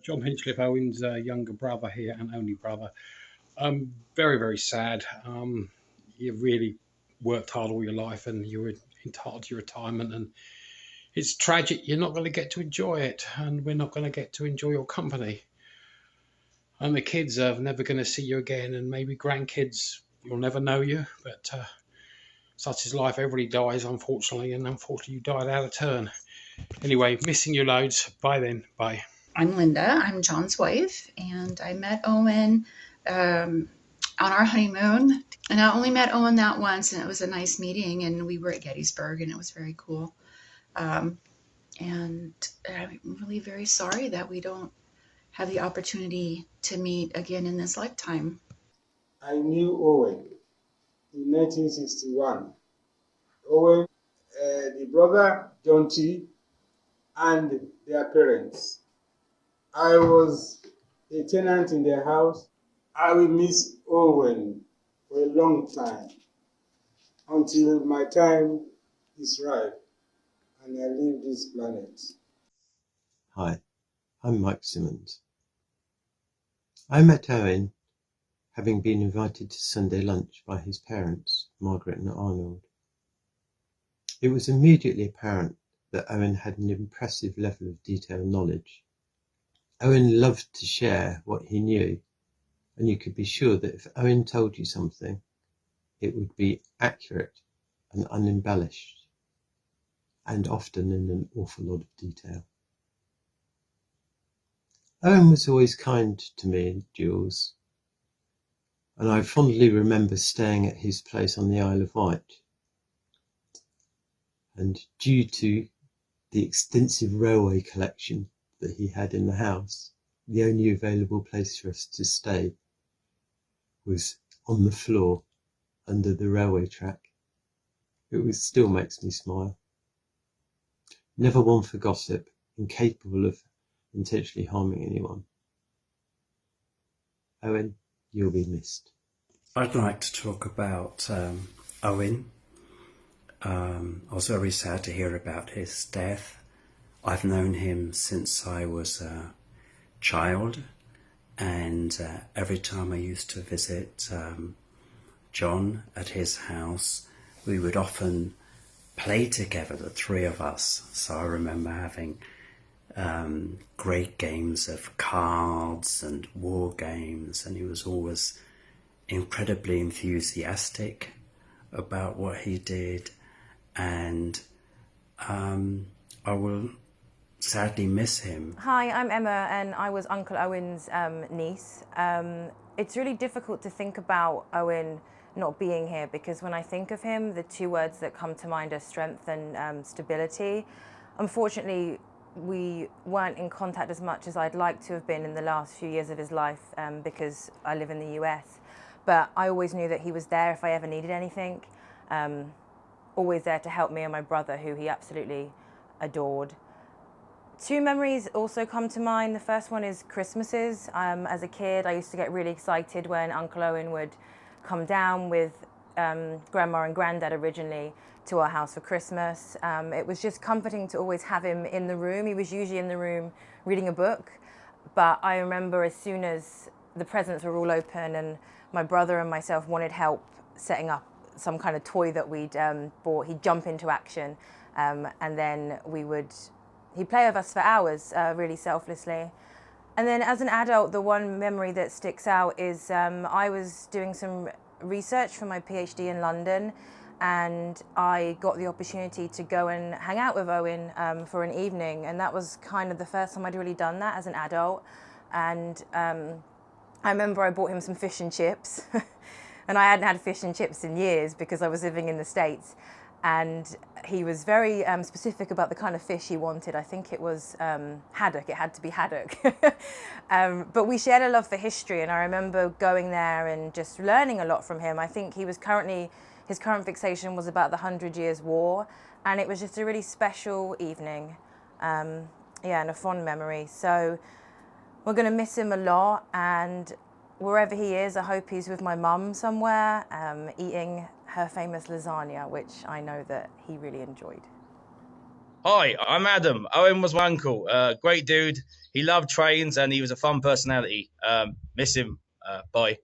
John Hinchliffe, Owen's younger brother here and only brother. Very, very sad. You really worked hard all your life and you were entitled to your retirement, and it's tragic you're not going to get to enjoy it, and we're not going to get to enjoy your company. And the kids are never going to see you again, and maybe grandkids will never know you, but such is life. Everybody dies, unfortunately, and unfortunately you died out of turn. Anyway, missing you loads. Bye then. Bye. I'm Linda. I'm John's wife, and I met Owen on our honeymoon. And I only met Owen that once, and it was a nice meeting, and we were at Gettysburg, and it was very cool. And I'm really very sorry that we don't have the opportunity to meet again in this lifetime. I knew Owen in 1961. Owen, the brother, John T., and their parents. I was a tenant in their house. I will miss Owen for a long time until my time is right and I leave this planet. Hi, I'm Mike Simmons. I met Owen having been invited to Sunday lunch by his parents, Margaret and Arnold. It was immediately apparent that Owen had an impressive level of detailed knowledge. Owen loved to share what he knew, and you could be sure that if Owen told you something, it would be accurate and unembellished, and often in an awful lot of detail. Owen was always kind to me and Jules, and I fondly remember staying at his place on the Isle of Wight. And due to the extensive railway collection that he had in the house, the only available place for us to stay was on the floor under the railway track. It still makes me smile. Never one for gossip, incapable of intentionally harming anyone. Owen, you'll be missed. I'd like to talk about Owen. I was very sad to hear about his death. I've known him since I was a child, and every time I used to visit John at his house, we would often play together, the three of us. So I remember having great games of cards and war games, and he was always incredibly enthusiastic about what he did, and I will sadly miss him. Hi, I'm Emma, and I was Uncle Owen's niece. It's really difficult to think about Owen not being here, because when I think of him, the two words that come to mind are strength and stability. Unfortunately, we weren't in contact as much as I'd like to have been in the last few years of his life, because I live in the US. But I always knew that he was there if I ever needed anything. Always there to help me and my brother, who he absolutely adored. Two memories also come to mind. The first one is Christmases. As a kid, I used to get really excited when Uncle Owen would come down with Grandma and Granddad originally to our house for Christmas. It was just comforting to always have him in the room. He was usually in the room reading a book, but I remember as soon as the presents were all open and my brother and myself wanted help setting up some kind of toy that we'd bought, he'd jump into action, and then he'd play with us for hours, really selflessly. And then as an adult, the one memory that sticks out is I was doing some research for my PhD in London, and I got the opportunity to go and hang out with Owen for an evening, and that was kind of the first time I'd really done that as an adult. And I remember I bought him some fish and chips, and I hadn't had fish and chips in years because I was living in the States. And he was very specific about the kind of fish he wanted. I think it was haddock. It had to be haddock. But we shared a love for history, and I remember going there and just learning a lot from him. I think his current fixation was about the 100 Years' War, and it was just a really special evening, and a fond memory. So we're going to miss him a lot, and wherever he is, I hope he's with my mum somewhere, eating her famous lasagna, which I know that he really enjoyed. Hi, I'm Adam. Owen was my uncle. Great dude. he loved trains and he was a fun personality. Miss him, boy.